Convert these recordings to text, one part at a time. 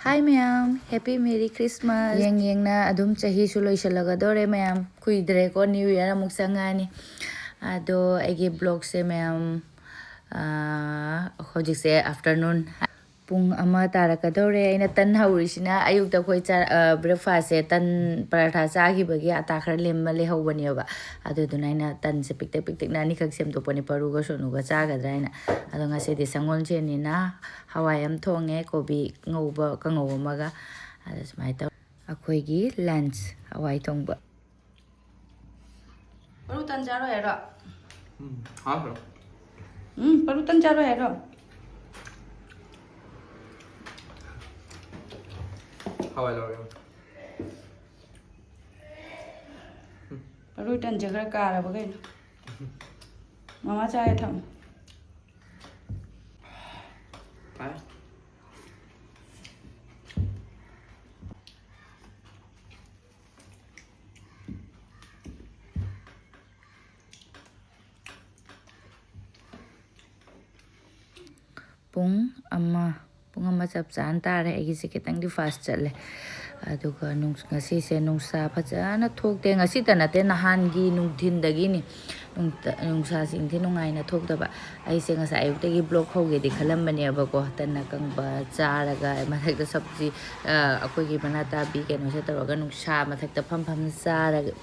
Hi mayam, happy Merry Christmas. Yeng na adum chahi su loisalagadore mayam. Kuidre ko New Year amuk sangani. Ado agi vlog se mayam hojik se afternoon. Pung ama tarakadore aina tan haurisina ayuk da khoi breakfast se tan paratha chagi bagi ata khar lemma le hawani ba. Ado duna ina tan se piktek na ni khak sem to pani paru ga sonu ga chagadra ina. Ado ngase de sangol che ni na hawai am thonge kobi ngauba ka ngauba maga. Ado smai ta akhoi gi lunch hawai thongba. Paru tan jaro ero. Ha. Paru tan jaro ero. How I love you. Paru tan jagar kara bagai. Mama chai tham. Bye. Pung ama chap chan tare agi se kitang di fast chatle aduga ngasi se nungsa phajana thokte ngasi tanate nahan gi nungthin dagi ni nungsa sing thi nungai na thokdaba ai se ngasa ayuk te gi block hoge di khalam bani aba ko tanna kangba charaga mathak da sabji akoi gi banata bi keno se taroga nungsa mathak da pham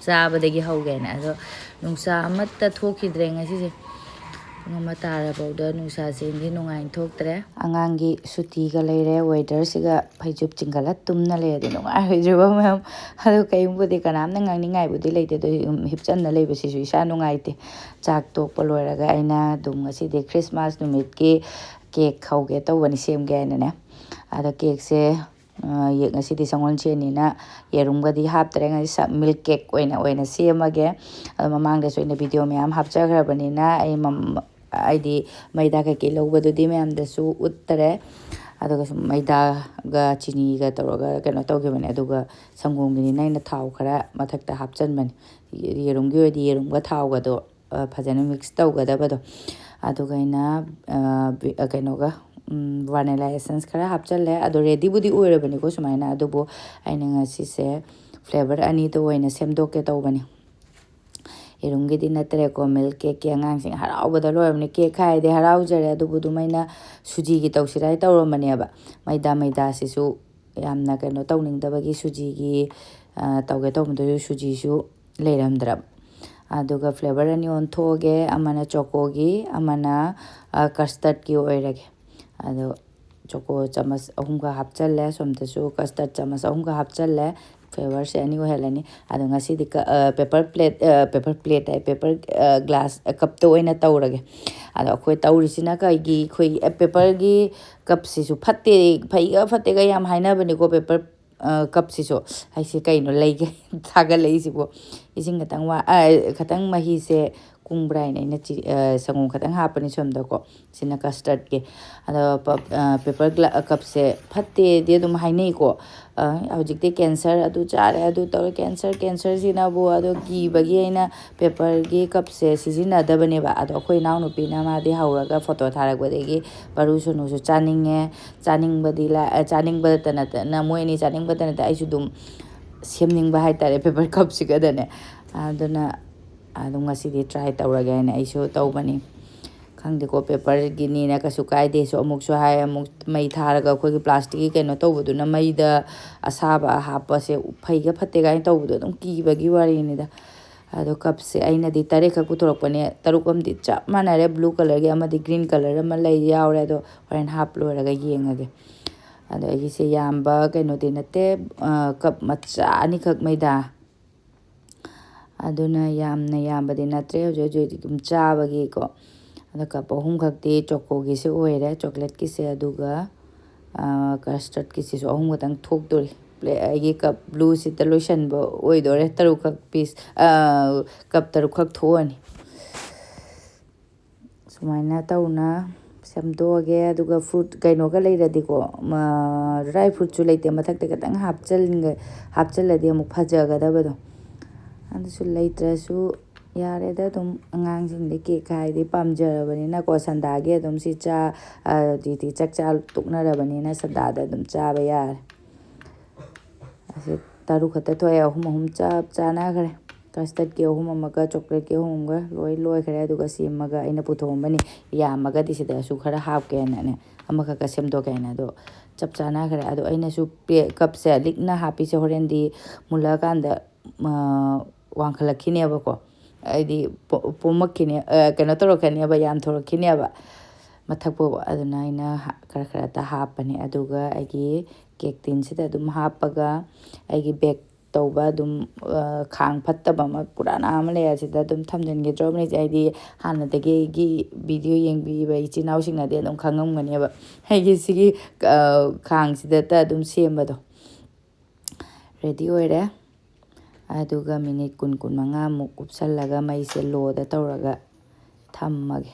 chaba dagi hoge na ado nungsa amatta thokhidre ngasi se ngama tara bawda nungsa sendi nungain thoktre angangi suti ga leire weather siga phaijup chingala tumna le de nungai hojiba mam hado kayum budi kanam na ngangni ngai budi leite do hipchan na leibe sisu isa nungai te chak tok paloira ga aina dum ngasi de Christmas numit ki cake khauge to wani sem ge na ne ada cake se ye ngasi di sangol che ni na yerum ga di hap tre ngasi milk cake oina semage mamang de so ina video me am hapcha gra bani na ai aidi maida ka ke lobadu di me am de su uttere aduga maida ga chini ga toroga keno tawge bani aduga sangom gi na ina thau khara mathakta hapchan bani yerum gi odi yerum ga thau ga do phajana mix taw ga da bado aduga ina keno ga vanilla essence khara hapchalle ado ready budi oire bani ko sumaina adubo aina ngasi se flavor ani to oina semdok ke taw bani irungi di natre ko milk cake yang sing harau bada lo amni cake khai de harau jare adu budu maina suji gi taw sirai taw ro mani aba maida sisu yamna keno tawning da bagi suji gi tawge taw mdu suji su leiram drab aduga flavor ani on thoge amana choco gi amana custard gi oirage ado choco chamas ahum ga hapchalle somta su custard chamas ahum ga hapchalle flavor se ani helani ado ngasi di paper glass cup to oina tawrage ado khoi tawrisina ka gi khoi paper gi cup si su fatte fatte ga yam haina bani ko paper cup si so ai se kai no leige thaga lei si bo ising katang wa katang mahi se kungbrai na sangum katang hapani somda ko sina custard ke ado paper cup se fatte de dum hainai ko hojik te cancer adu chare adu to cancer sina bo ado gi bagi aina paper gi cup se sizina da bane ba ado khoi naw no pina ma de hauraga photo tharak badegi paru sunu su chaning badila chaning badana na moini chaning badana ai su dum semning ba hai tare paper cup siga dane aduna adung ngasi di try tawraga na ai su tawbani khangde ko paper gi ni na kasu kai de so amuk su hai amuk mai tharaga khoi gi plastic gi keno tawbudu na mai da asaba hapa se phaiga phatte ga tawbudu dum ki bagi wari ni da ado cup se aina di tare ka kutorok pane tarukam di chap manare blue color gi ama di green color ama lai yaure ado horen hap lo raga yengage ado agi se yamba keno de nate cup macha ani khak maida aduna yamba de natre jo dum chabagi ko ada cup ahum khak de choco gi se oire chocolate ki se aduga custard ki se ahum gatang thok dori agi cup blue si lotion bo oidore taru khak piece cup taru khak thoani sumaina tawna semdoge aduga fruit kaino ga leiradi ko dry fruit chu leite mathakte katang hapchalladi amuk phajaga da bado adu su leitra su ꯌꯥꯔꯦꯗ ꯑꯗꯨꯝ ꯑꯉꯥꯡꯁꯤꯡꯗꯤ cake ꯍꯥꯏꯗꯤ ꯄꯥꯝꯖꯔꯕꯅꯤꯅꯀꯣ ꯁꯟꯗꯥꯒꯤ ꯑꯗꯨꯝ ꯁꯤ ꯍꯧꯖꯤꯛꯇꯤ ꯆꯥꯛ ꯆꯥ ꯇꯣꯛꯅꯔꯕꯅꯤꯅ ꯁꯟꯗꯥꯗ ꯑꯗꯨꯝ ꯆꯥꯕ ꯌꯥꯔꯦ ꯑꯁꯤ 3 ꯈꯛꯇ ꯊꯣꯛꯑꯦ 3 ꯆꯞ ꯆꯥꯅꯈ꯭ꯔꯦ ꯀꯁꯇꯔꯗꯀꯤ 3 ꯑꯃꯒ ꯆꯣꯀ꯭ꯂꯦꯠꯀꯤ 3 ꯑꯃꯒ ꯂꯣꯏꯈ꯭ꯔꯦ ꯑꯗꯨꯒ ꯁꯤ ꯑꯃꯒ ꯑꯩꯅ ꯄꯨꯊꯣꯛꯑꯝꯕꯅꯤ ꯌꯥꯝꯃꯒꯗꯤ ꯁꯤꯗꯁꯨ ꯈꯔ ꯍꯥꯞꯀꯦꯅꯅꯦ ꯑꯃꯈꯛꯀ ꯁꯦꯝꯗꯣꯛꯀꯦ ꯍꯥꯏꯅ ꯑꯗꯣ ꯆꯞ ꯆꯥꯅꯈ꯭ꯔꯦ ꯑꯗꯣ ꯑꯩꯅꯁꯨ ꯀꯞꯁꯦ ꯂꯤꯛꯅ ꯍꯥꯞꯄꯤꯁꯦ ꯍꯣꯔꯦꯟꯗꯤ ꯃꯨꯜꯂꯛꯑꯀꯥꯟꯗ ꯋꯥꯡꯈꯠꯂꯛꯈꯤꯅꯦꯕꯀꯣ ꯍꯥꯏꯗꯤ ꯄꯣꯝꯃꯛꯈꯤꯅꯦ ꯀꯩꯅꯣ ꯇꯧꯔꯛꯀꯅꯦꯕ ꯌꯥꯝꯊꯣꯔꯛꯈꯤꯅꯦꯕ ꯃꯊꯛ ꯄꯣꯕ ꯑꯗꯨꯅ ꯑꯩꯅ ꯈꯔꯇ ꯍꯥꯞꯄꯅꯤ ꯑꯗꯨꯒ ꯑꯩꯒꯤ ꯀꯦꯛ ꯇꯤꯟꯁꯤꯗ ꯑꯗꯨꯝ ꯍꯥꯞꯄꯒ ꯑꯩꯒꯤ ꯕꯦꯛ ꯇꯧꯕ ꯑꯗꯨꯝ ꯈꯥꯡ ꯐꯠꯇꯕ ꯑꯃ ꯄꯨꯔꯥꯅ ꯑꯃ ꯂꯩ ꯑꯁꯤꯗ ꯑꯗꯨꯝ ꯊꯝꯖꯤꯟꯒꯗ꯭ꯔꯕꯅꯤ ꯑꯩꯗꯤ ꯍꯥꯟꯅꯗꯒꯤ ꯑꯩꯒꯤ ꯚꯤꯗꯤꯑꯣ ꯌꯦꯡꯕꯤꯕ ꯏꯆꯤꯜ ꯏꯅꯥꯎꯁꯤꯡꯅꯗꯤ ꯑꯗꯨꯝ ꯈꯪꯉꯝꯒꯅꯦꯕ ꯑꯩꯒꯤ ꯁꯤꯒꯤ ꯈꯥꯡꯁꯤꯗꯇ ꯑꯗꯨꯝ ꯁꯦꯝꯕꯗꯣ ꯔꯦꯗꯤ ꯑꯣꯏꯔꯦ ꯑꯗꯨꯒ ꯃꯤꯅꯤꯠ 20-25ꯃꯨꯛ ꯀꯨꯞꯁꯜꯂꯒ ꯃꯩꯁꯦ ꯂꯣꯗ ꯇꯧꯔꯒ ꯊꯝꯃꯒꯦ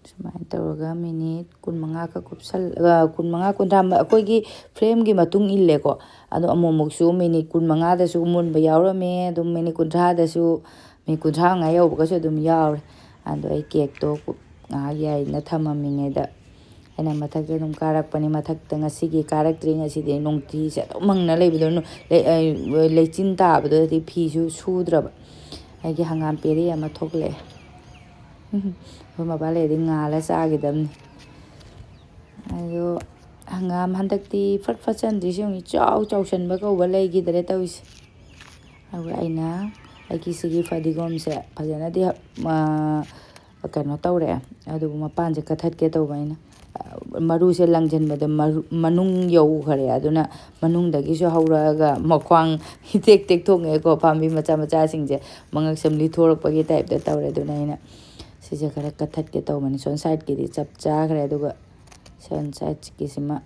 ꯁꯨꯃꯥꯏꯅ ꯇꯧꯔꯒ ꯃꯤꯅꯤꯠ 25ꯀ 25-30 ꯑꯩꯈꯣꯏꯒꯤ ꯐ꯭ꯔꯦꯝꯒꯤ ꯃꯇꯨꯡ ꯏꯜꯂꯦꯀꯣ ꯑꯗꯣ ꯑꯃꯨꯛꯃꯨꯛꯁꯨ ꯃꯤꯅꯤꯠ 25ꯗꯁꯨ ꯃꯨꯟꯕ ꯌꯥꯎꯔꯝꯃꯦ ꯑꯗꯨꯝ ꯃꯤꯅꯤꯠ 30ꯗꯁꯨ ꯃꯤꯅꯤꯠ 35 ꯌꯧꯕꯒꯁꯨ ꯑꯗꯨꯝ ꯌꯥꯎꯔꯦ ꯑꯗꯣ ꯑꯩ ꯀꯦꯛꯇꯣ ꯉꯥꯏꯍꯥꯛ ꯌꯥꯏꯅ ꯊꯝꯃꯝꯃꯤꯉꯩꯗ ꯑꯩꯅ ꯃꯊꯛꯇ ꯑꯗꯨꯝ ꯀꯥꯔꯛꯄꯅꯤ ꯃꯊꯛꯇ ꯉꯁꯤꯒꯤ ꯀꯥꯔꯛꯇ꯭ꯔꯤ ꯉꯁꯤꯗꯤ ꯅꯨꯡꯇꯤꯁꯦ ꯑꯗꯨꯝ ꯃꯪꯅ ꯂꯩꯕꯗꯣ ꯂꯩꯆꯤꯟ ꯇꯥꯕꯗꯗꯤ ꯐꯤꯁꯨ ꯁꯨꯗ꯭ꯔꯕ ꯑꯩꯒꯤ ꯍꯪꯒꯥꯝ ꯄꯦꯔꯤ ꯑꯃ ꯊꯣꯛꯂꯛꯑꯦ ꯑꯩꯈꯣꯏ ꯃꯕꯥ ꯂꯩꯔꯗꯤ ꯉꯥꯜꯂ ꯆꯥꯈꯤꯗꯕꯅꯤ ꯑꯗꯣ ꯍꯪꯒꯥꯝ ꯍꯟꯗꯛꯇꯤ ꯐꯠ ꯆꯟꯗ꯭ꯔꯤꯁꯦ ꯌꯦꯡꯉꯤ ꯆꯥꯎꯁꯟꯕ ꯀꯧꯕ ꯂꯩꯈꯤꯗ꯭ꯔꯦ ꯇꯧꯔꯤꯁꯦ ꯑꯗꯨꯒ ꯑꯩꯅ ꯑꯩꯒꯤ ꯁꯤꯒꯤ ꯐꯗꯤꯒꯣꯝꯁꯦ ꯐꯖꯅꯗꯤ ꯀꯩꯅꯣ ꯇꯧꯔꯛꯑꯦ ꯑꯗꯨꯕꯨ ꯃꯄꯥꯟꯁꯦ ꯀꯛꯊꯠꯀꯦ ꯇꯧꯕ ꯑꯩꯅ ꯃꯔꯨꯁꯦ ꯂꯪꯁꯤꯟꯕꯗ ꯃꯅꯨꯡ ꯌꯧꯈꯔꯦ ꯑꯗꯨꯅ ꯃꯅꯨꯡꯗꯒꯤꯁꯨ ꯍꯧꯔꯛꯑꯒ ꯃꯈ꯭ꯋꯥꯡ ꯇꯦꯛꯊꯣꯛꯉꯦꯀꯣ ꯄꯥꯝꯕꯤ ꯃꯆꯥꯁꯤꯡꯁꯦ ꯃꯉꯛꯁꯝ ꯂꯤꯊꯣꯔꯛꯄꯒꯤ ꯇꯥꯏꯞꯇ ꯇꯧꯔꯦ ꯑꯗꯨꯅ ꯑꯩꯅ ꯁꯤꯁꯦ ꯈꯔ ꯀꯛꯊꯠꯀꯦ ꯇꯧꯕꯅꯤ ꯁꯣꯟ ꯁꯥꯏꯠꯀꯤꯗꯤ ꯆꯞ ꯆꯥꯈ꯭ꯔꯦ ꯑꯗꯨꯒ ꯁꯣꯟ ꯁꯥꯏꯠꯀꯤꯁꯤꯃ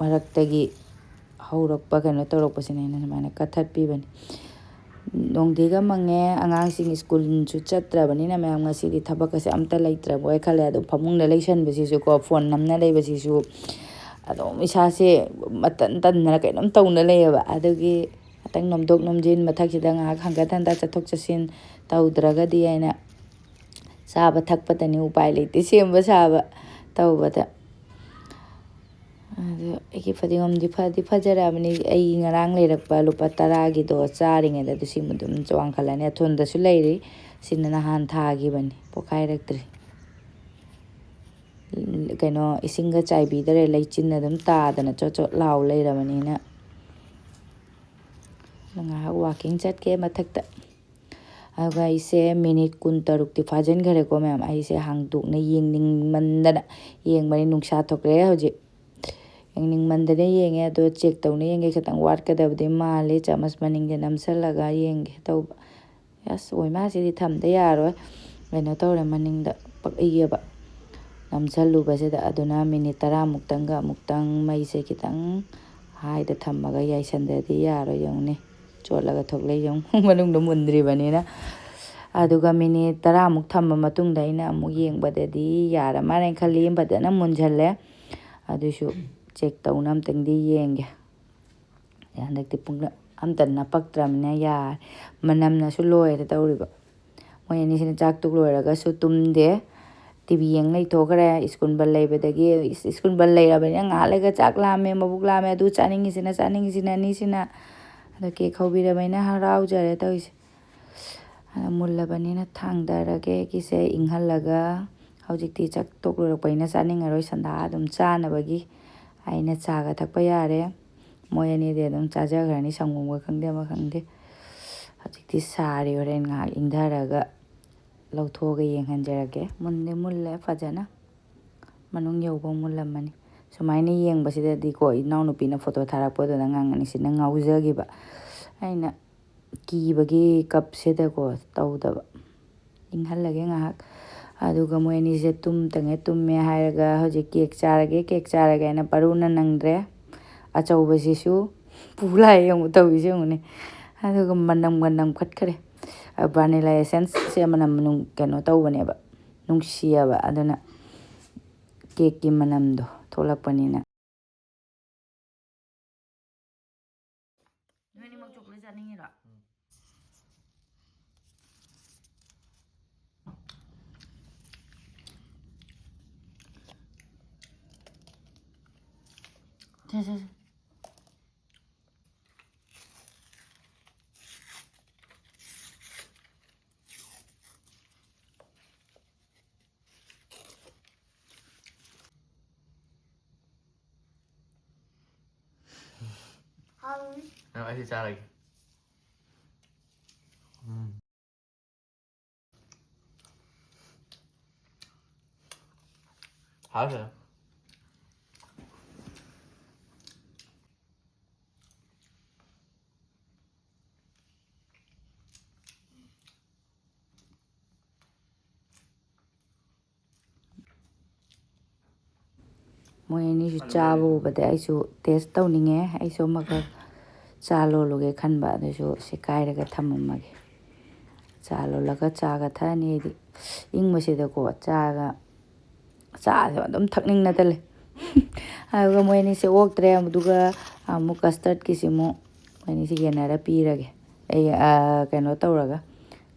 ꯃꯔꯛꯇꯒꯤ ꯍꯧꯔꯛꯄ ꯀꯩꯅꯣ ꯇꯧꯔꯛꯄꯁꯤꯅ ꯑꯩꯅ ꯁꯨꯃꯥꯏꯅ ꯀꯛꯊꯠꯄꯤꯕꯅꯤ ꯅꯣꯡꯗꯤꯒ ꯃꯪꯉꯦ ꯑꯉꯥꯡꯁꯤꯡ ꯁ꯭ꯀꯨꯜꯁꯨ ꯆꯠꯇ꯭ꯔꯕꯅꯤꯅ ꯃꯌꯥꯝ ꯉꯁꯤꯗꯤ ꯊꯕꯛꯀꯁꯦ ꯑꯝꯇ ꯂꯩꯇ꯭ꯔꯕꯣꯏ ꯈꯜꯂꯦ ꯑꯗꯣ ꯐꯃꯨꯡꯗ ꯂꯩꯁꯟꯕꯁꯤꯁꯨꯀꯣ ꯐꯣꯟ ꯅꯝꯅ ꯂꯩꯕꯁꯤꯁꯨ ꯑꯗꯨꯝ ꯏꯁꯥꯁꯦ ꯇꯟꯗꯅ ꯀꯩꯅꯣꯝ ꯇꯧꯅ ꯂꯩꯌꯦꯕ ꯑꯗꯨꯒꯤ ꯉꯥꯛꯇꯪ ꯅꯣꯝꯗꯣꯛ ꯅꯣꯝꯖꯤꯟ ꯃꯊꯛꯁꯤꯗ ꯉꯥꯏꯍꯥꯛ ꯍꯟꯒꯠ ꯍꯟꯗ ꯆꯠꯊꯣꯛ ꯆꯠꯁꯤꯟ ꯇꯧꯗ꯭ꯔꯒꯗꯤ ꯑꯩꯅ ꯆꯥꯕ ꯊꯛꯄꯗꯅꯤ ꯎꯄꯥꯏ ꯂꯩꯇꯦ ꯁꯦꯝꯕ ꯁꯥꯕ ꯇꯧꯕꯗ ꯑꯗꯣ ꯑꯩꯒꯤ ꯐꯗꯤꯒꯣꯝꯗꯤ ꯐꯖꯔꯕꯅꯤ ꯑꯩ ꯉꯔꯥꯡ ꯂꯩꯔꯛꯄ ꯂꯨꯄꯥ 10ꯒꯤꯗꯣ ꯆꯥꯔꯤꯉꯩꯗ ꯑꯗꯨ ꯁꯤꯃ ꯑꯗꯨꯝ ꯋꯥꯡꯈꯠꯂꯅꯤ ꯑꯊꯣꯟꯗꯁꯨ ꯂꯩꯔꯤ ꯁꯤꯅ ꯅꯍꯥꯟ ꯊꯥꯈꯤꯕꯅꯤ ꯄꯣꯛꯈꯥꯏꯔꯛꯇ꯭ꯔꯤ ꯀꯩꯅꯣ ꯏꯁꯤꯡꯒ ꯆꯥꯏꯕꯤꯗ꯭ꯔꯦ ꯂꯩꯆꯤꯟꯅ ꯑꯗꯨꯝ ꯇꯥꯗꯅ ꯆꯣꯠ ꯂꯥꯎ ꯂꯩꯔꯕꯅꯤꯅ ꯉꯥꯏꯍꯥꯛ ꯋꯥꯛꯀꯤꯡ ꯆꯠꯀꯦ ꯃꯊꯛꯇ ꯑꯗꯨꯒ ꯑꯩꯁꯦ ꯃꯤꯅꯤꯠ 26ꯇꯤ ꯐꯥꯖꯤꯟꯈꯔꯦꯀꯣ ꯃꯌꯥꯝ ꯑꯩꯁꯦ ꯍꯥꯡꯗꯣꯛꯅ ꯌꯦꯡꯅꯤꯡꯃꯟꯗꯅ ꯌꯦꯡꯕꯅꯤ ꯅꯨꯡꯁꯥ ꯊꯣꯛꯂꯛꯑꯦ ꯍꯧꯖꯤꯛ ꯌꯦꯡꯅꯤꯡꯃꯟꯗꯅ ꯌꯦꯡꯉꯦ ꯑꯗꯣ ꯆꯦꯛ ꯇꯧꯅ ꯌꯦꯡꯒꯦ ꯈꯤꯇꯪ ꯋꯥꯠꯀꯗꯕꯗꯤ ꯃꯥꯜꯂꯤ ꯆꯥꯃꯁ ꯃꯅꯤꯡꯁꯦ ꯅꯝꯁꯜꯂꯒ ꯌꯦꯡꯒꯦ ꯇꯧꯕ ꯑꯁ ꯑꯣꯏꯃꯥꯁꯤꯗꯤ ꯊꯝꯗ ꯌꯥꯔꯣꯏ ꯀꯩꯅꯣ ꯇꯧꯔꯦ ꯃꯅꯤꯡꯗ ꯄꯛꯏꯌꯦꯕ ꯅꯝꯁꯜꯂꯨꯕꯁꯤꯗ ꯑꯗꯨꯅ ꯃꯤꯅꯤꯠ 10ꯃꯨꯛꯇꯪꯒ ꯑꯃꯨꯛꯇꯪ ꯃꯩꯁꯦ ꯈꯤꯇꯪ ꯍꯥꯏꯗ ꯊꯝꯃꯒ ꯌꯥꯏꯁꯟꯗ꯭ꯔꯗꯤ ꯌꯥꯔꯣꯏ ꯌꯦꯡꯉꯨꯅꯦ ꯆꯣꯠꯂꯒ ꯊꯣꯛꯂꯛꯏ ꯌꯦꯡꯉꯨ ꯃꯅꯨꯡꯗ ꯃꯨꯟꯗ꯭ꯔꯤꯕꯅꯤꯅ ꯑꯗꯨꯒ ꯃꯤꯅꯤꯠ 10ꯃꯨꯛ ꯊꯝꯕ ꯃꯇꯨꯡꯗ ꯑꯩꯅ ꯑꯃꯨꯛ ꯌꯦꯡꯕꯗꯗꯤ ꯌꯥꯔꯃꯥꯜꯂꯦ ꯈꯜꯂꯤ ꯐꯖꯅ ꯃꯨꯟꯓꯜꯂꯦ ꯑꯗꯨꯁꯨ ꯆꯦꯛ ꯇꯧꯅ ꯑꯝꯇꯪꯗꯤ ꯌꯦꯡꯒꯦ ꯍꯟꯗꯛꯇꯤ ꯑꯝꯇ ꯅꯄꯛꯇ꯭ꯔꯕꯅꯤꯅ ꯌꯥꯔꯦ ꯃꯅꯝꯅꯁꯨ ꯂꯣꯏꯔꯦ ꯇꯧꯔꯤꯕ ꯃꯣꯏ ꯑꯅꯤꯁꯤꯅ ꯆꯥꯛ ꯇꯨꯛ ꯂꯣꯏꯔꯒꯁꯨ ꯇꯨꯝꯗꯦ ꯇꯤꯚꯤ ꯌꯦꯡ ꯂꯩꯊꯣꯛꯈ꯭ꯔꯦ ꯁ꯭ꯀꯨꯜ ꯕꯟ ꯂꯩꯕꯗꯒꯤ ꯁ꯭ꯀꯨꯜ ꯕꯟ ꯂꯩꯔꯕꯅꯤꯅ ꯉꯥꯏꯍꯥꯛ ꯂꯩꯒ ꯆꯥꯛ ꯂꯥꯝꯃꯦ ꯃꯕꯨꯛ ꯂꯥꯝꯃꯦ ꯑꯗꯨ ꯆꯥꯅꯤꯡꯉꯤꯁꯤꯅ ꯑꯅꯤꯁꯤꯅ ꯑꯗꯣ ꯀꯦꯛ ꯍꯧꯕꯤꯔꯕꯅꯤꯅ ꯍꯔꯥꯎꯖꯔꯦ ꯇꯧꯔꯤꯁꯦ ꯃꯨꯜꯂꯕꯅꯤꯅ ꯊꯥꯡꯊꯔꯒꯦ ꯒꯤꯁꯦ ꯏꯪꯍꯜꯂꯒ ꯍꯧꯖꯤꯛꯇꯤ ꯆꯥꯛ ꯇꯣꯛ ꯂꯣꯏꯔꯛꯄꯅꯤꯅ ꯆꯥꯅꯤꯡꯉꯔꯣꯏ ꯁꯟꯗꯥ ꯑꯗꯨꯝ ꯆꯥꯅꯕꯒꯤ ꯑꯩꯅ ꯆꯥꯒ ꯊꯛꯄ ꯌꯥꯔꯦ ꯃꯣꯏ ꯑꯅꯤꯗꯤ ꯑꯗꯨꯝ ꯆꯥꯖꯈ꯭ꯔꯅꯤ ꯁꯪꯒꯣꯝꯒ ꯈꯪꯗꯦ ꯑꯃ ꯈꯪꯗꯦ ꯍꯧꯖꯤꯛꯇꯤ ꯁꯥꯔꯤ ꯍꯣꯔꯦꯟ ꯉꯥꯏꯍꯥꯛ ꯏꯪꯊꯔꯒ ꯂꯧꯊꯣꯛꯑꯒ ꯌꯦꯡꯍꯟꯖꯔꯒꯦ ꯃꯨꯜꯂꯦ ꯐꯖꯅ ꯃꯅꯨꯡ ꯌꯧꯕ ꯃꯨꯜꯂꯝꯃꯅꯤ ꯁꯨꯃꯥꯏꯅ ꯌꯦꯡꯕꯁꯤꯗꯗꯤꯀோ ꯏꯅꯥꯎꯅꯨꯄꯤꯅ ꯐꯣꯇꯣ ꯊꯥꯔꯛꯄꯗꯨꯗ ꯉꯥꯡꯉꯅꯤꯁꯤꯅ ꯉꯥꯎꯖꯈꯤꯕ ꯑꯩꯅ ꯀꯤꯕꯒꯤ ꯀꯞꯁꯤꯗꯀꯣ ꯇꯧꯗꯕ ꯏꯪꯍꯜꯂꯒꯦ ꯉꯥꯏꯍꯥꯛ ꯑꯗꯨꯒ ꯃꯣꯏ ꯑꯅꯤꯁꯦ ꯇꯨꯝꯃꯦ ꯍꯥꯏꯔꯒ ꯍꯧꯖꯤꯛ ꯀꯦꯛ ꯆꯥꯔꯒꯦ ꯍꯥꯏꯅ ꯄꯥꯔꯨꯅ ꯅꯪꯗ꯭ꯔꯦ ꯑꯆꯧꯕꯁꯤꯁꯨ ꯄꯨ ꯂꯥꯛꯑꯦ ꯌꯦꯡꯉꯨ ꯇꯧꯔꯤꯁꯦ ꯌꯦꯡꯉꯨꯅꯦ ꯑꯗꯨꯒ ꯃꯅꯝꯒ ꯅꯝꯈꯠꯈ꯭ꯔꯦ ꯚꯅꯤꯂꯥ ꯑꯦꯁꯦꯟꯁꯁꯦ ꯃꯅꯝ ꯀꯩꯅꯣ ꯇꯧꯕꯅꯦꯕ ꯅꯨꯡꯁꯤꯌꯦꯕ ꯑꯗꯨꯅ ꯀꯦꯛꯀꯤ ꯃꯅꯝꯗꯣ ꯊꯣꯛꯂꯛꯄꯅꯤꯅ ꯅꯣꯏꯅꯤꯃꯛ chocolate ꯆꯥꯅꯤꯡꯉꯤꯔꯣ Nào anh sẽ trả lại. Hả rồi. Moi ni su cha bu ba de ai su test tau ni nge ai su ma ka cha lo lo ge khan ba de su se kai ra ga tham ma ge cha lo la ga cha ga tha ni di ing ma se da ko cha ga cha so dum thak ning na ta le ai ga moi ni se wok tre am du ga mu custard ki si mo moi ni se ge na ra pi ra ge ai ka no tau ra ga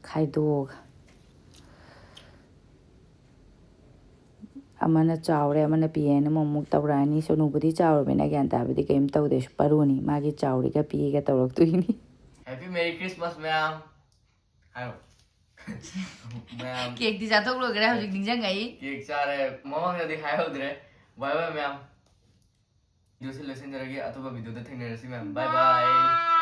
khai do ga amana chawre amana piena momuk tawrani sonu budi chawre bena gyan ta budi kem taw de paruni magi chawri ka pi ga tawrak tuini Happy Merry Christmas ma'am. Hayo. Ma'am. cake di jathok lo gara hojik ningjang ai Cake chare mamang na di hyhoudre. Bye bye ma'am. Video se lesson jarage atoba video da thengnerasi ma'am. Bye bye.